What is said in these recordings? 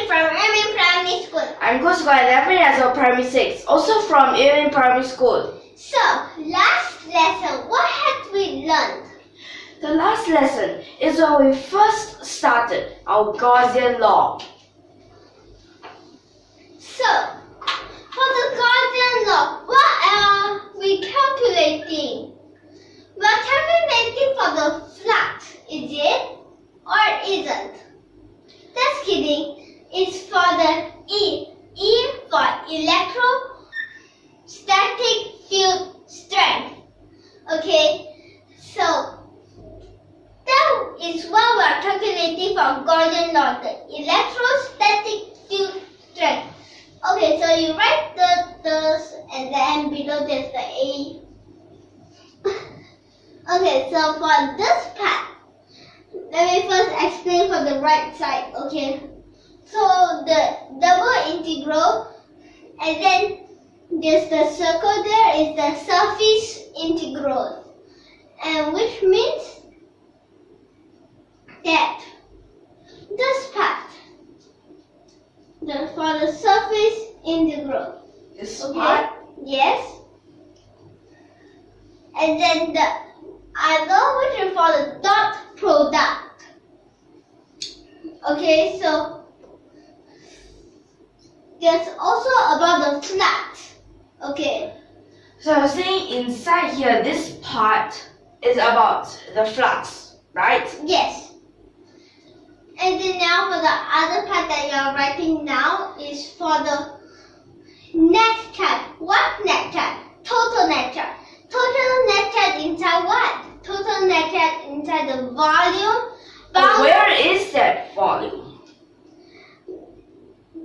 Amy from YUMIN Primary School. I'm GUO CHENGXi as of Primary 6, also from YUMIN Primary School. So, last lesson, what had we learned? The last lesson is when we first started our Gaussian Law. So, for the Gaussian Law, what are we calculating? We're calculating for the flux, is it? Or isn't? Just kidding. It's for the E. E for electrostatic field strength. Okay, so that is what we're calculating for Gaussian Law, the electrostatic field strength. Okay, so you write those and then below there's the A. Okay, so for this part, let me first explain for the right side, okay? So the double integral, and then there's the circle there is the surface integral, and which means that this part, for the surface integral. This Okay? part? Yes. And then the other, which is for the dot product. Okay, so there's also about the flux. Okay. So I'm saying inside here, this part is about the flux, right? Yes. And then now for the other part that you're writing now is for the net charge. What net charge? Total net charge. Total net charge inside what? Total net charge inside the volume. But where is that volume?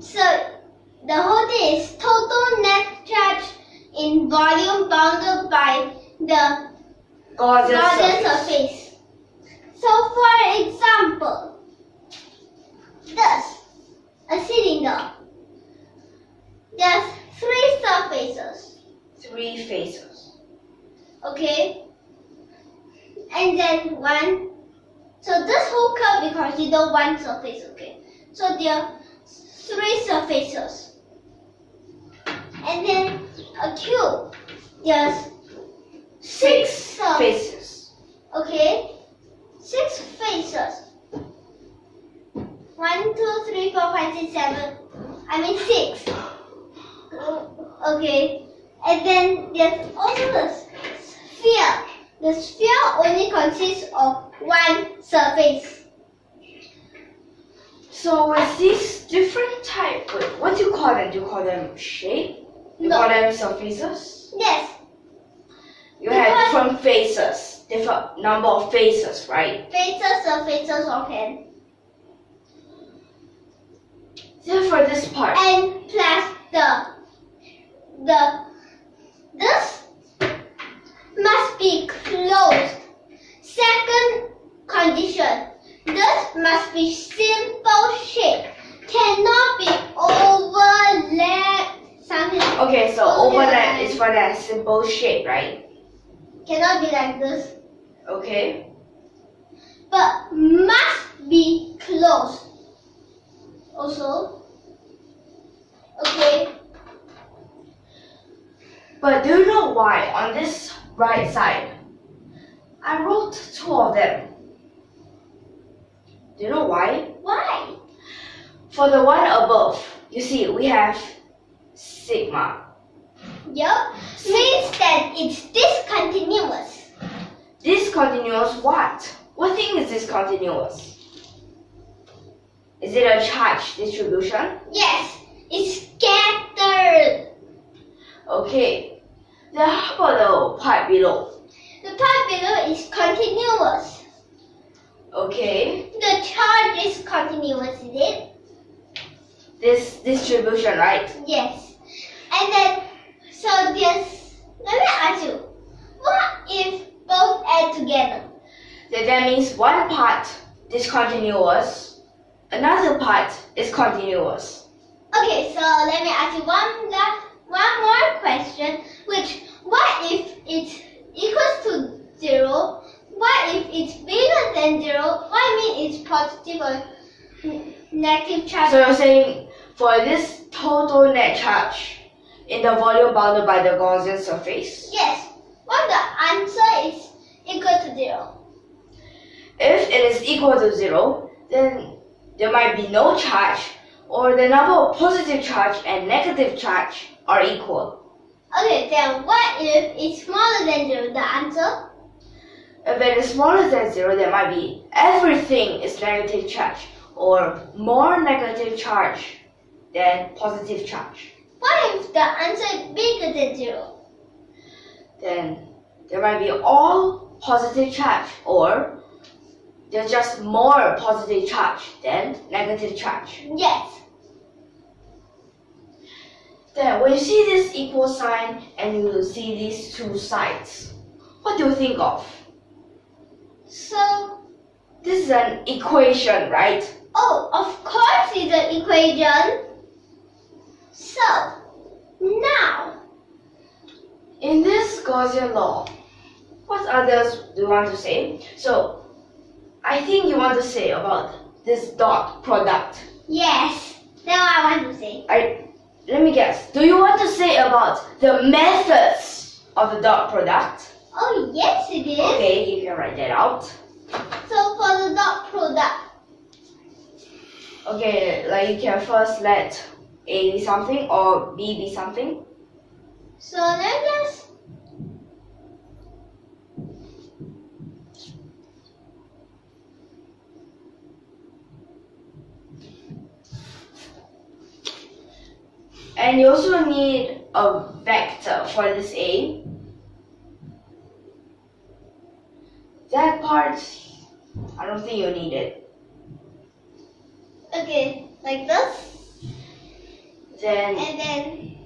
So the whole thing is total net charge in volume bounded by the Gaussian surface. So for example, this, a cylinder. There's three surfaces. 3 faces. Okay? And then one. So this whole curve we consider one surface, okay? So there are 3 surfaces. And then a cube. There's 6 faces. Okay? 6 faces. 1, 2, 3, 4, 5, 6, 7. I mean 6. Okay. And then there's also the sphere. The sphere only consists of one surface. So with these different types, what do you call them? Do you call them shape? You No. call them surfaces? Yes. You have different faces, different number of faces, right? Faces, surfaces, okay. So for this part, And plus this must be closed. Second condition, this must be simple shape. Cannot be overlap. Something. okay, so overlap is for that simple shape, right? Cannot be like this. Okay. But must be closed. Also. Okay. But do you know why on this right side, I wrote 2 of them? Do you know why? Why? For the one above, you see we have sigma. Yup. Means that it's discontinuous. Discontinuous what? What thing is discontinuous? Is it a charge distribution? Yes. It's scattered. Okay. Then how about the part below? The part below is continuous. Okay. The charge is continuous, is it? This distribution, right? Yes. And then, so there's, let me ask you, what if both add together? Then that means one part discontinuous, another part is continuous. Okay, so let me ask you one more question, which, what if it's equals to 0? What if it's bigger than 0? What I mean it's positive or negative? negative charge. So you're saying for this total net charge in the volume bounded by the Gaussian surface, Yes. What the answer is equal to 0. if it is equal to 0, then there might be no charge, or the number of positive charge and negative charge are equal. Okay, then what if it's smaller than 0? The answer? If it is smaller than 0, there might be everything is negative charge, or more negative charge than positive charge. What if the answer is bigger than 0? Then there might be all positive charge, or there's just more positive charge than negative charge. Yes. Then when you see this equal sign and you see these two sides, what do you think of? So, This is an equation, right? oh, of course it's an equation. So, now, In this Gaussian law, what others do you want to say? So, I think you want to say about this dot product. yes, now I want to say. Let me guess. Do you want to say about the methods of the dot product? Oh, yes it is. Okay, you can write that out. So, for the dot product, Okay, like you can first let A be something or B be something. so let's just And you also need a vector for this A. That part, I don't think you need it. okay, like this, Then and then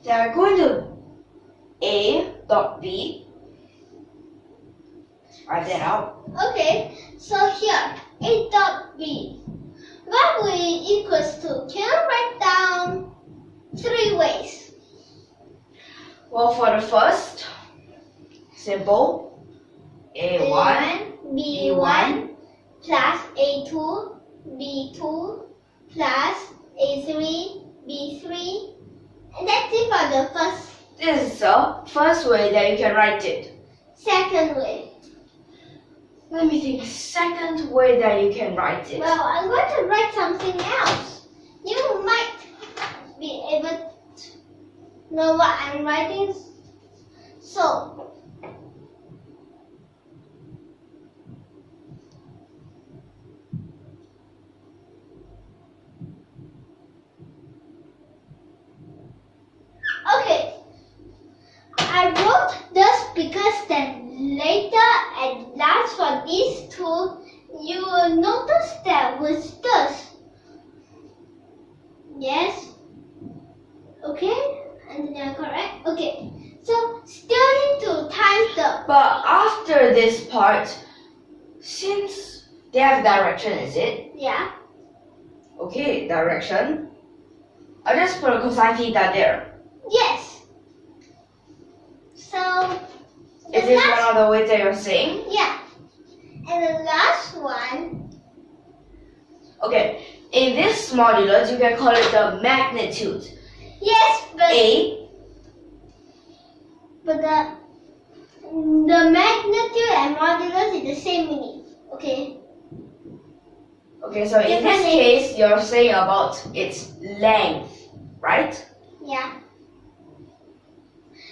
they are going to A dot B. Write that out. okay, so here, A dot B. What will it equals to? Can you write down 3 ways? Well, for the first, simple. A1, B1 plus A2, B2 plus A3, B3. And that's it for the first. this is the first way that you can write it. Second way. Let me think. Second way that you can write it. Well, I'm going to write something else. You might be able to know what I'm writing. So, okay. I wrote this because then later and last for these two, you will notice that with this. Yes? Okay? And then correct? Okay. So still need to times the. But after this part, since they have direction, is it? Yeah. Okay, direction. I'll just put a cosine theta there. Yes. So. the Is this last- one of the ways that you're saying? Yeah. And the last one. Okay, in this modulus, you can call it the magnitude. Yes, but. A, But the magnitude and modulus is the same meaning. Okay. okay, so in this Different case, you're saying about its length, right? Yeah.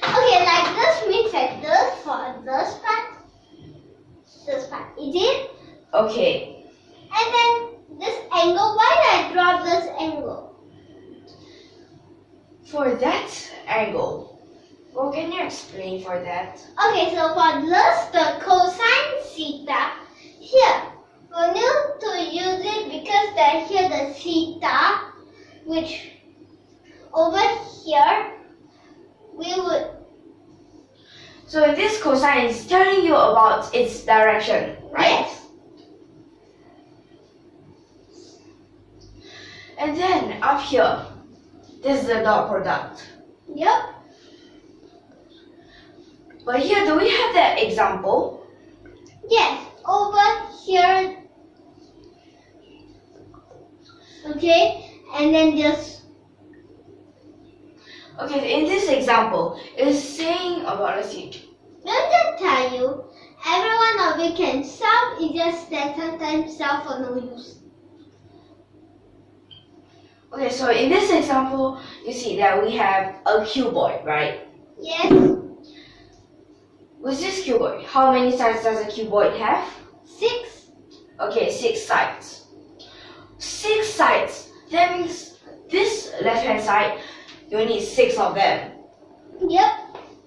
Okay, like this means like this for this part. This part. Is it? Okay, And then this angle. Why did I draw this angle? for that angle, well, can you explain for that? Okay, so for this, the cosine theta here. We need to use it because that here the theta, which over here we would. So in this cosine is telling you about its direction, right? Yes. And then up here, This is the dot product. Yep. But here, do we have that example? Yes, over here. Okay, and then just. Okay, in this example, it's saying about, let's see. Let me just tell you, every one of you can solve. It's just that sometimes solve for no use. Okay, so in this example, you see that we have a cuboid, right? Yes. With this cuboid, how many sides does a cuboid have? 6. Okay, 6 sides. 6 sides. That means this left-hand side, you need 6 of them. Yep.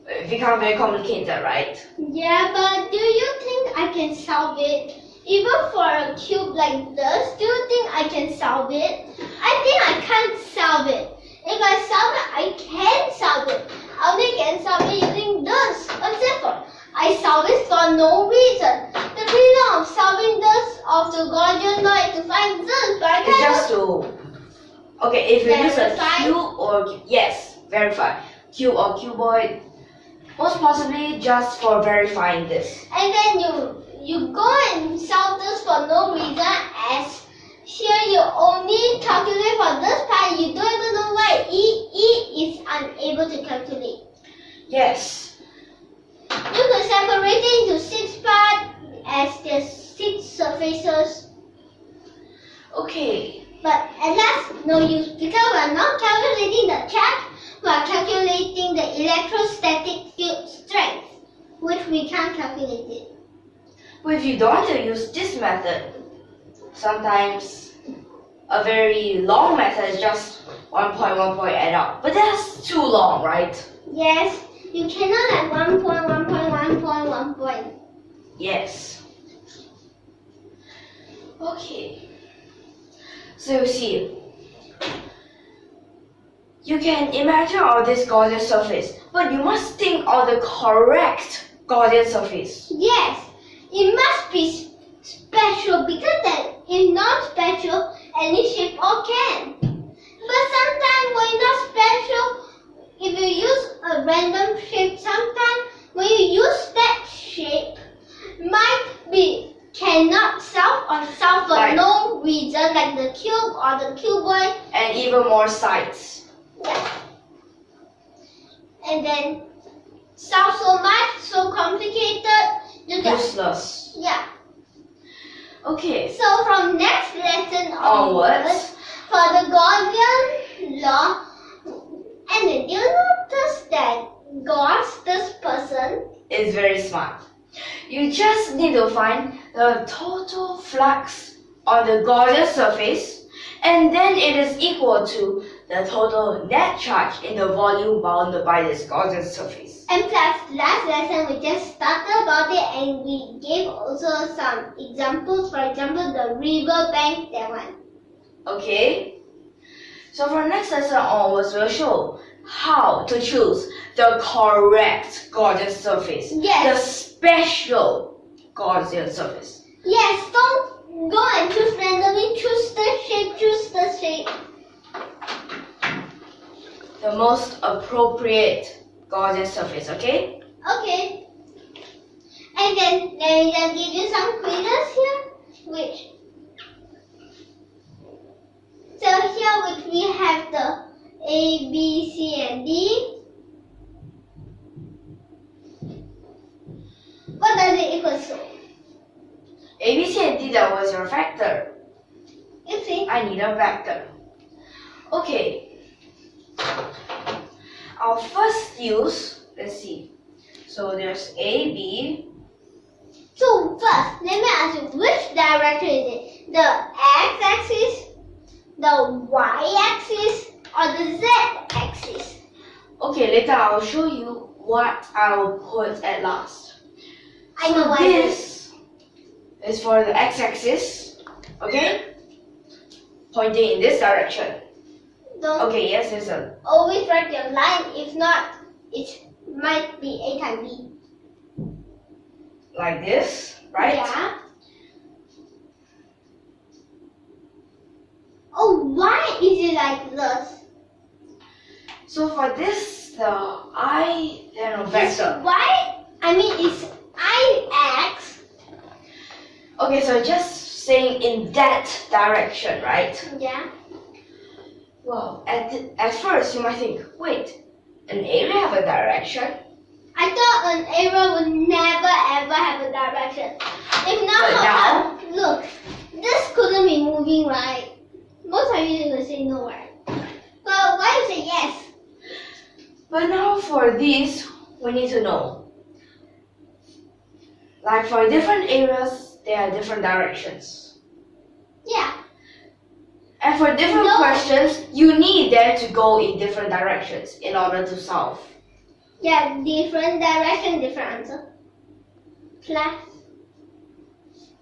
It becomes very complicated, right? Yeah, but do you think I can solve it? Even for a cube like this, do you think I can solve it? I think I can't solve it. If I solve it, I can solve it. I only can solve it using this. What's it for? I solve it for no reason. The reason of solving this of the Gaussian Law is to find this, but I It's can't. just to, okay, if you use a Verify? cube or, yes, verify. Cube or cuboid, most possibly just for verifying this. And then you go and solve this for no reason, as here you only calculate for this part. You don't even know why E is unable to calculate. Yes. You could separate it into 6 parts as there's 6 surfaces. Okay. But at last, no use, because we're not calculating the charge, we're calculating the electrostatic field strength, which we can't calculate it. But if you don't want to use this method, sometimes a very long method is just 1 point add up. But that's too long, right? Yes, you cannot like 1 point, 1 point, 1 point, 1 point. Yes. Okay. So you see, you can imagine all this Gaussian surface, but you must think of the correct Gaussian surface. Yes, it must be special, because that if not special, any shape all can. But sometimes when it's not special, if you use a random shape, sometimes when you use that shape, might be cannot solve or solve for Right. no reason, like the cube or the cuboid. And even more sides. Yeah. And then solve so much, so complicated. You get, Useless. yeah. Okay. So from next lesson Onwards. for the Gaussian Law, and then you notice that Gauss, this person, Is very smart. You just need to find the total flux on the Gaussian surface, and then it is equal to the total net charge in the volume bounded by this Gaussian surface. and plus last lesson we just started about it, and we gave also some examples. For example, the river bank, that one. Okay? So for next lesson onwards, we'll show how to choose the correct Gaussian surface. Yes. The special Gaussian surface. Yes, don't go and choose randomly. Choose the shape. Choose the shape. The most appropriate Gaussian surface, okay? Okay. And then let me just give you some quizzes here, which. So here, which we have the A, B, C, and D. What does it equal to? A, B, C, and D, that was your vector. You see? I need a vector. Okay. I'll first use, let's see. So there's A, B. So first, let me ask you, which direction is it? The x-axis, the y-axis, or the z-axis? Okay, later I'll show you what I'll put at last. I know what This is for the x-axis, okay? Pointing in this direction. Don't Okay, yes, there's a, always write your line. If not, it might be A times B. like this, right? Yeah. Oh, why is it like this? So for this, the I then a It's vector. it's IX. Okay, so just saying in that direction, right? Yeah. Well, at first you might think, wait, an area have a direction? I thought an arrow would never ever have a direction. If not, But now? Look, this couldn't be moving, right? Most of you will say no, right? But why you say yes? But now for these, we need to know. Like for different areas, there are different directions. Yeah. And for different questions, you need them to go in different directions in order to solve. Yeah, different direction, different answer. Plus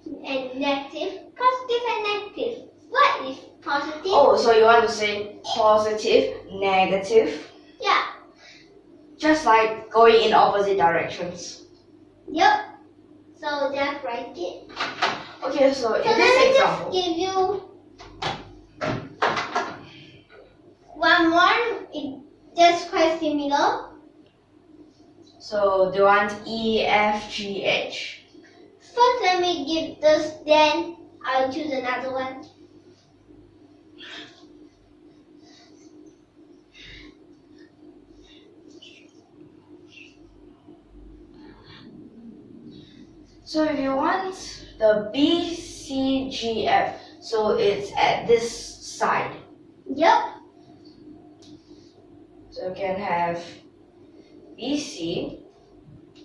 and negative, positive and negative. What is positive? Oh, so you want to say positive, negative, Yeah. just like going in opposite directions. Yep. So just write it. Okay, so in So let this me example, just give you one more. It's just quite similar. so do you want E, F, G, H? First, let me give this, then I'll choose another one. So if you want the B, C, G, F, so it's at this side. Yep. So you can have BC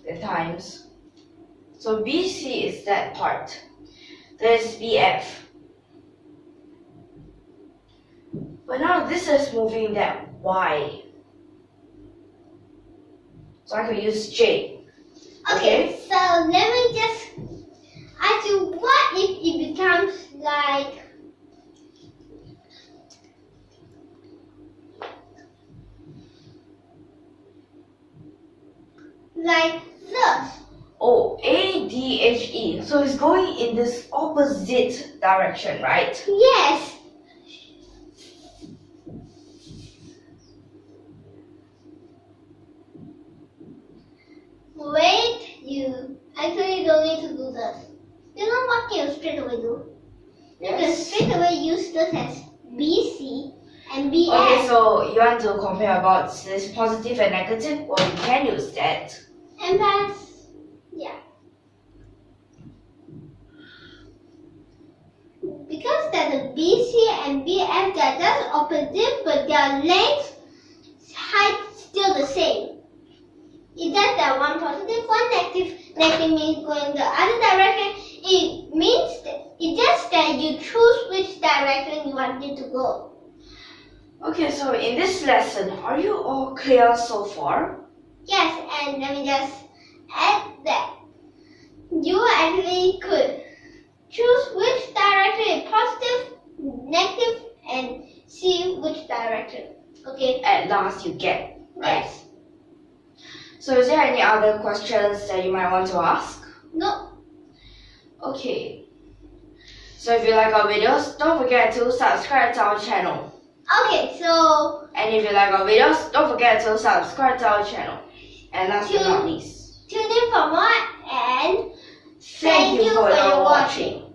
the times. So BC is that part. There's BF. But now this is moving that Y. So I could use J. Okay, so let me just ask you, what if it becomes like this? Oh, A, D, H, E. So it's going in this opposite direction, right? Yes. Wait, you actually don't need to do this. You know what can you straight away do? You can straight away use this as BC and BF. Okay, so you want to compare about this positive and negative? Well, you can use that. And that's, yeah. Because that the BC and BF, they're just opposite, but their length, height still the same. It's just that one positive, one negative. Negative means going the other direction. It means that it's just that you choose which direction you want it to go. Okay, so in this lesson, are you all clear so far? Yes, and let me just add that you actually could choose which direction is positive, negative, and see which direction. Okay? At last you get, right? Yes. So is there any other questions that you might want to ask? No. Okay. So if you like our videos, don't forget to subscribe to our channel. Okay, so And if you like our videos, don't forget to subscribe to our channel. And last but not least, tune in for more and thank you for your watching.